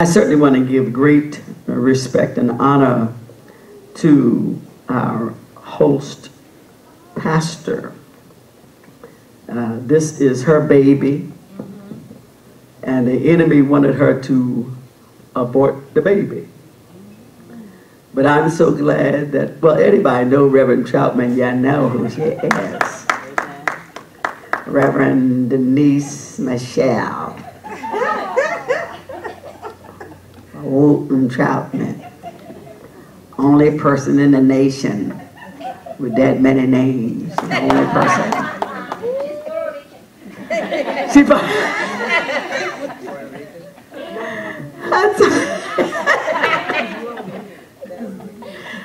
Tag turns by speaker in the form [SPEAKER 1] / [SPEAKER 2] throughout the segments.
[SPEAKER 1] I certainly want to give great respect and honor to our host pastor. This is her baby, and the enemy wanted her to abort the baby. But I'm so glad that, well, anybody know Reverend Troutman, y'all know who she is. Reverend Denise Michelle. Wooten-troutman. Only person in the nation with that many names. The only person. She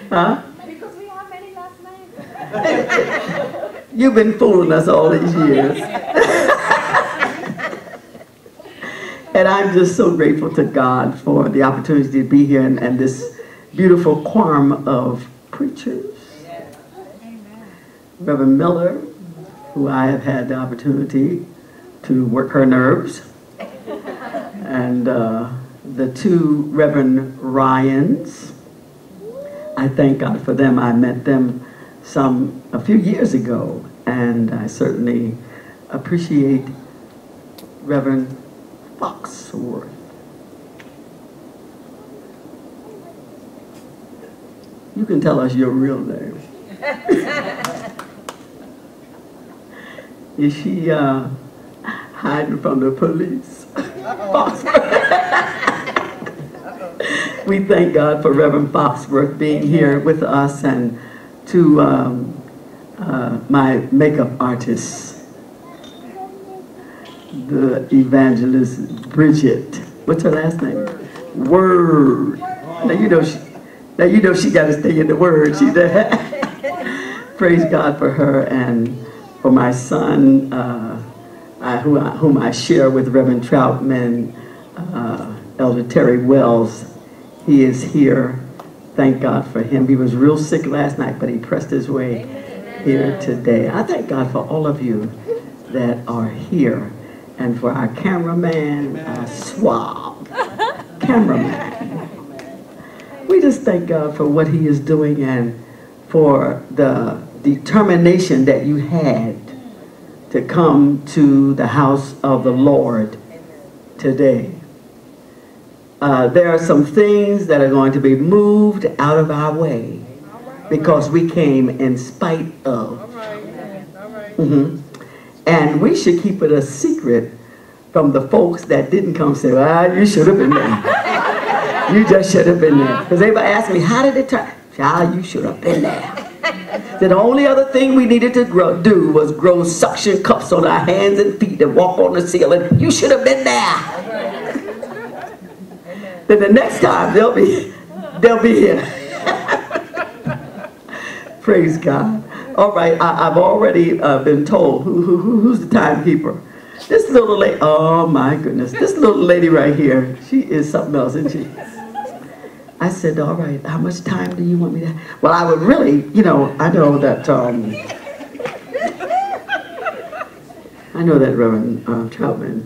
[SPEAKER 1] huh?
[SPEAKER 2] Because we have many last names.
[SPEAKER 1] You've been fooling us all these years. And I'm just so grateful to God for the opportunity to be here and this beautiful quorum of preachers. Reverend Miller, who I have had the opportunity to work her nerves, and the two Reverend Ryans. I thank God for them. I met them a few years ago, and I certainly appreciate Reverend Foxworth. You can tell us your real name. Is she hiding from the police? We thank God for Reverend Foxworth being here with us, and to my makeup artist, the evangelist Bridget. What's her last name? Word. Now you know she got to stay in the Word. She praise God for her, and for my son, whom I share with Reverend Troutman, Elder Terry Wells. He is here. Thank God for him. He was real sick last night, but he pressed his way here today. I thank God for all of you that are here, and for our cameraman, Swab, cameraman. We just thank God for what he is doing and for the determination that you had to come to the house of the Lord today. There are some things that are going to be moved out of our way because we came in spite of. And we should keep it a secret from the folks that didn't come say, well, you should have been there. You just should have been there. Because everybody asked me, how did it turn? Child, you should have been there. The only other thing we needed to do was grow suction cups on our hands and feet and walk on the ceiling. You should have been there. Then the next time they'll be here. Praise God. All right, I've already been told who's the timekeeper. This little lady. Oh my goodness, this little lady right here. She is something else, isn't she? I said, all right, how much time do you want me to have? Well, I would really, I know that Reverend Troutman,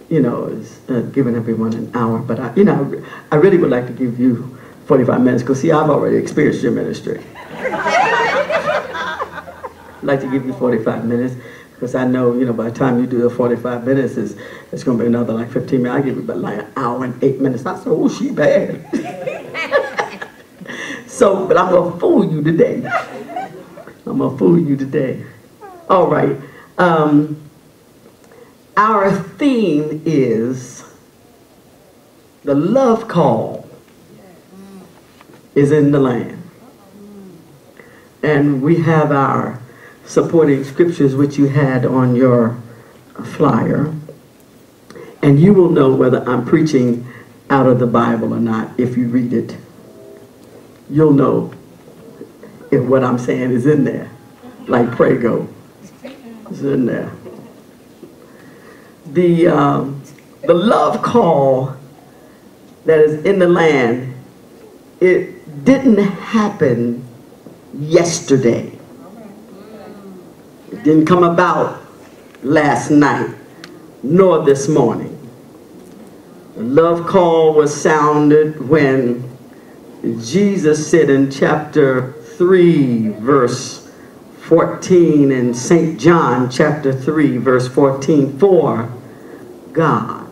[SPEAKER 1] is giving everyone an hour, but I really would like to give you 45 minutes, because see, I've already experienced your ministry. I'd like to give you 45 minutes, because I know, by the time you do the 45 minutes, it's going to be another like 15 minutes. I'll give you about like an hour and 8 minutes. I said, oh, she bad. So, but I'm going to fool you today. I'm going to fool you today. All right. Our theme is the love call is in the land. And we have our supporting scriptures, which you had on your flyer. And you will know whether I'm preaching out of the Bible or not if you read it. You'll know if what I'm saying is in there. Like Prego. It's in there. The love call that is in the land, it didn't happen yesterday. It didn't come about last night, nor this morning. The love call was sounded when Jesus said in chapter 3, verse 14, in St. John chapter 3, verse 14, for God.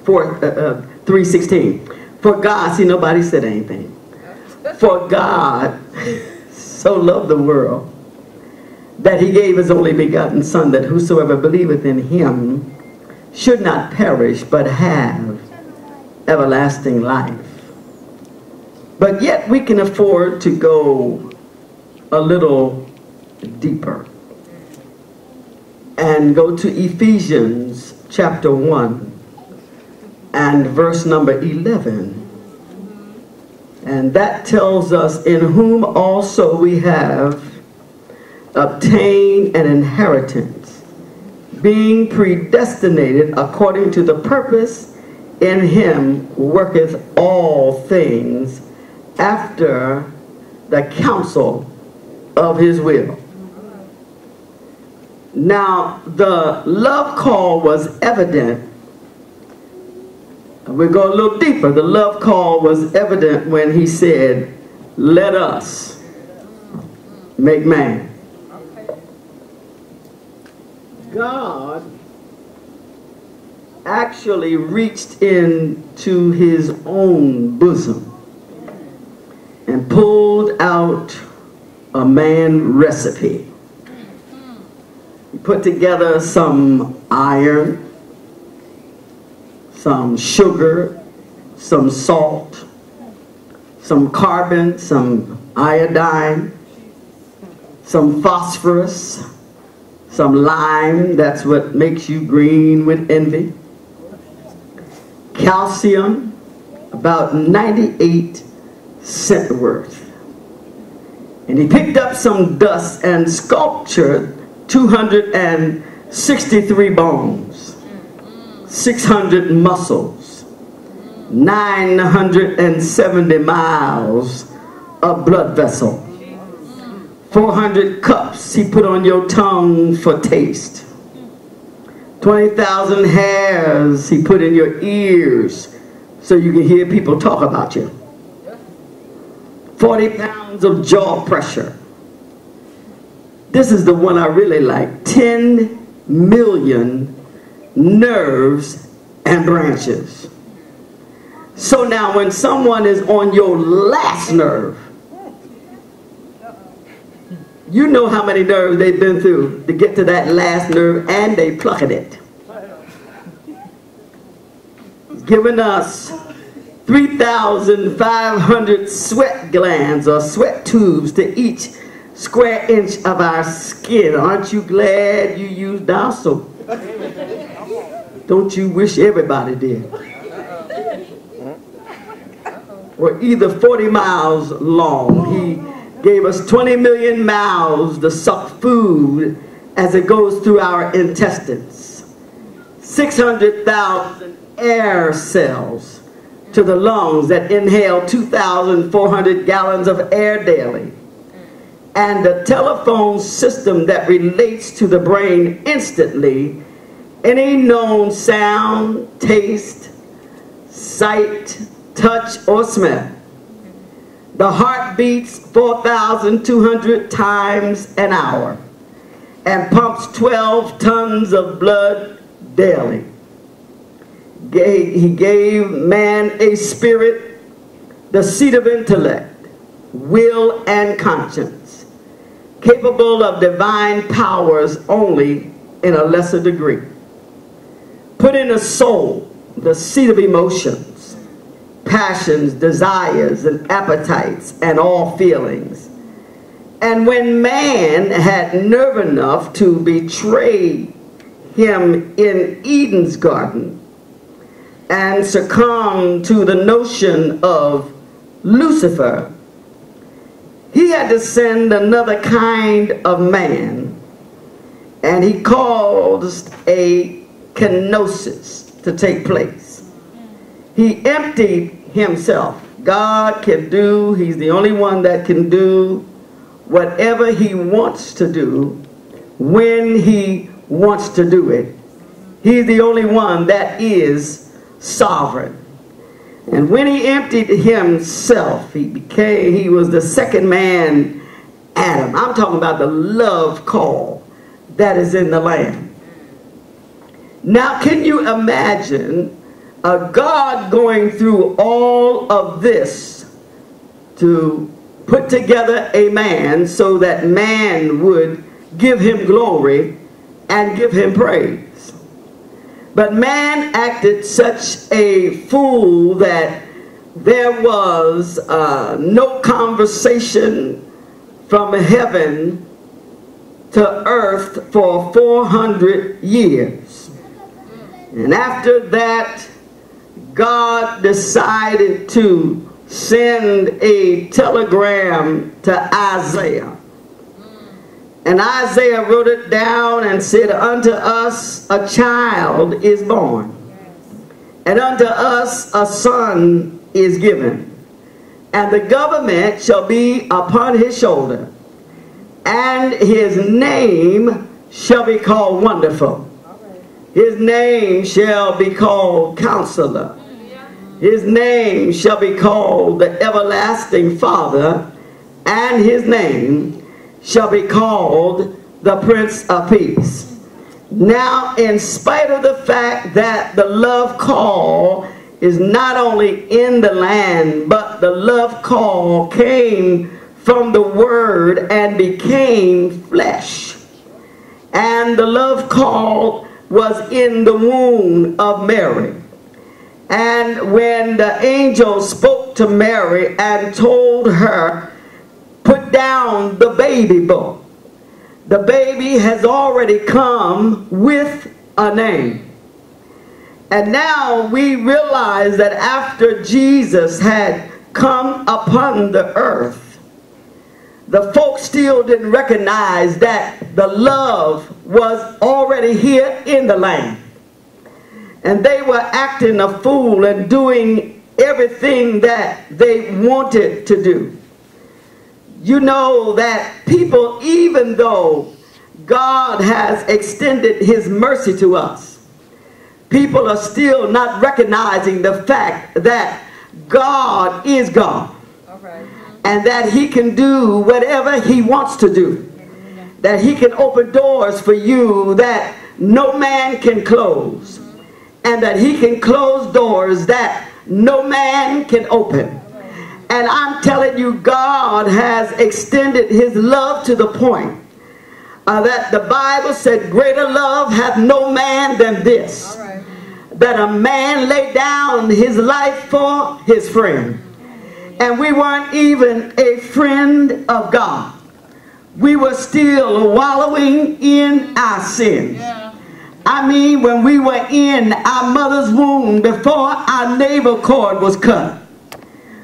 [SPEAKER 1] 3:16. For God, see, nobody said anything. For God so loved the world that he gave his only begotten Son, that whosoever believeth in him should not perish, but have everlasting life. But yet we can afford to go a little deeper and go to Ephesians chapter 1 and verse number 11. And that tells us, in whom also we have obtained an inheritance, being predestinated according to the purpose in him worketh all things after the counsel of his will. Now, the love call was evident. We go a little deeper. The love call was evident when he said, let us make man. God actually reached into his own bosom and pulled out a man recipe. He put together some iron, some sugar, some salt, some carbon, some iodine, some phosphorus, some lime, that's what makes you green with envy, calcium, about 98 cent worth. And he picked up some dust and sculptured 263 bones, 600 muscles, 970 miles of blood vessel, 400 cups he put on your tongue for taste, 20,000 hairs he put in your ears so you can hear people talk about you, 40 pounds of jaw pressure. This is the one I really like. 10 million nerves and branches. So now when someone is on your last nerve, you know how many nerves they've been through to get to that last nerve, and they plucked it. Giving us 3,500 sweat glands or sweat tubes to each square inch of our skin. Aren't you glad you used our soap? Don't you wish everybody did? Or either 40 miles long. He gave us 20 million mouths to suck food as it goes through our intestines. 600,000 air cells to the lungs that inhale 2,400 gallons of air daily. And the telephone system that relates to the brain instantly any known sound, taste, sight, touch, or smell. The heart beats 4,200 times an hour and pumps 12 tons of blood daily. He gave man a spirit, the seat of intellect, will, and conscience, capable of divine powers only in a lesser degree. Put in a soul, the seat of emotions, passions, desires, and appetites, and all feelings. And when man had nerve enough to betray him in Eden's garden and succumb to the notion of Lucifer, he had to send another kind of man, and he caused a kenosis to take place. He emptied himself. God can do, he's the only one that can do whatever he wants to do when he wants to do it. He's the only one that is sovereign. And when he emptied himself, he was the second man, Adam. I'm talking about the love call that is in the Lamb. Now, can you imagine God going through all of this to put together a man so that man would give him glory and give him praise? But man acted such a fool that there was no conversation from heaven to earth for 400 years. And after that, God decided to send a telegram to Isaiah. And Isaiah wrote it down and said, unto us a child is born, and unto us a son is given, and the government shall be upon his shoulder, and his name shall be called Wonderful. His name shall be called Counselor. His name shall be called the Everlasting Father, and his name shall be called the Prince of Peace. Now, in spite of the fact that the love call is not only in the land, but the love call came from the Word and became flesh. And the love call was in the womb of Mary. And when the angel spoke to Mary and told her, put down the baby book, the baby has already come with a name. And now we realize that after Jesus had come upon the earth, the folks still didn't recognize that the love was already here in the land. And they were acting a fool and doing everything that they wanted to do. You know that people, even though God has extended his mercy to us, people are still not recognizing the fact that God is God. Okay. And that he can do whatever he wants to do. That he can open doors for you that no man can close. And that he can close doors that no man can open. And I'm telling you, God has extended his love to the point that the Bible said, greater love hath no man than this, that a man lay down his life for his friend. And we weren't even a friend of God. We were still wallowing in our sins. I mean, when we were in our mother's womb, before our navel cord was cut,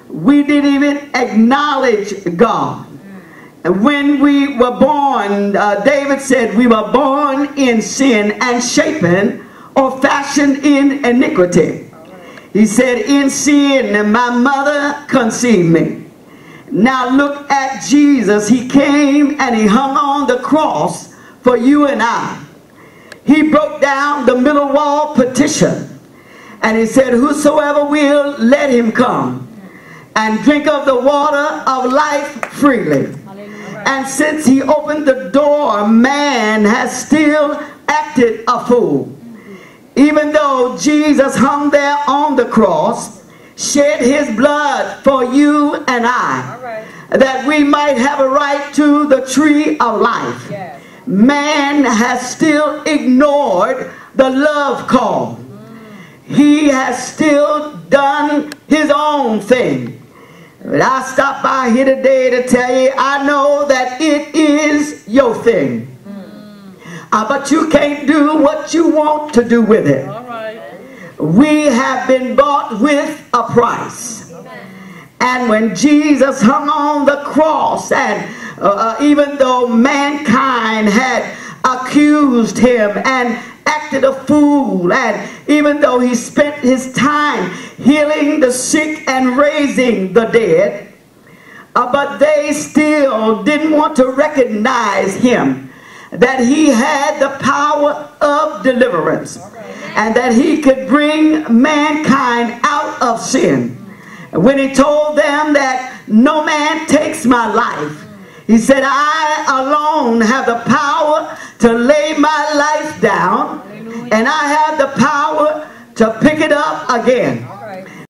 [SPEAKER 1] we didn't even acknowledge God. And when we were born, David said we were born in sin and shapen or fashioned in iniquity. He said, in sin my mother conceived me. Now look at Jesus. He came and he hung on the cross for you and I. He broke down the middle wall partition. And he said, whosoever will, let him come and drink of the water of life freely. And since he opened the door, man has still acted a fool. Even though Jesus hung there on the cross, shed his blood for you and I, that we might have a right to the tree of life. Man has still ignored the love call. He has still done his own thing. But I stopped by here today to tell you, I know that it is your thing. But you can't do what you want to do with it. We have been bought with a price. And when Jesus hung on the cross, and even though mankind had accused him and acted a fool, and even though he spent his time healing the sick and raising the dead, but they still didn't want to recognize him that he had the power of deliverance, and that he could bring mankind out of sin. When he told them that no man takes my life, he said, I alone have the power to lay my life down, and I have the power to pick it up again.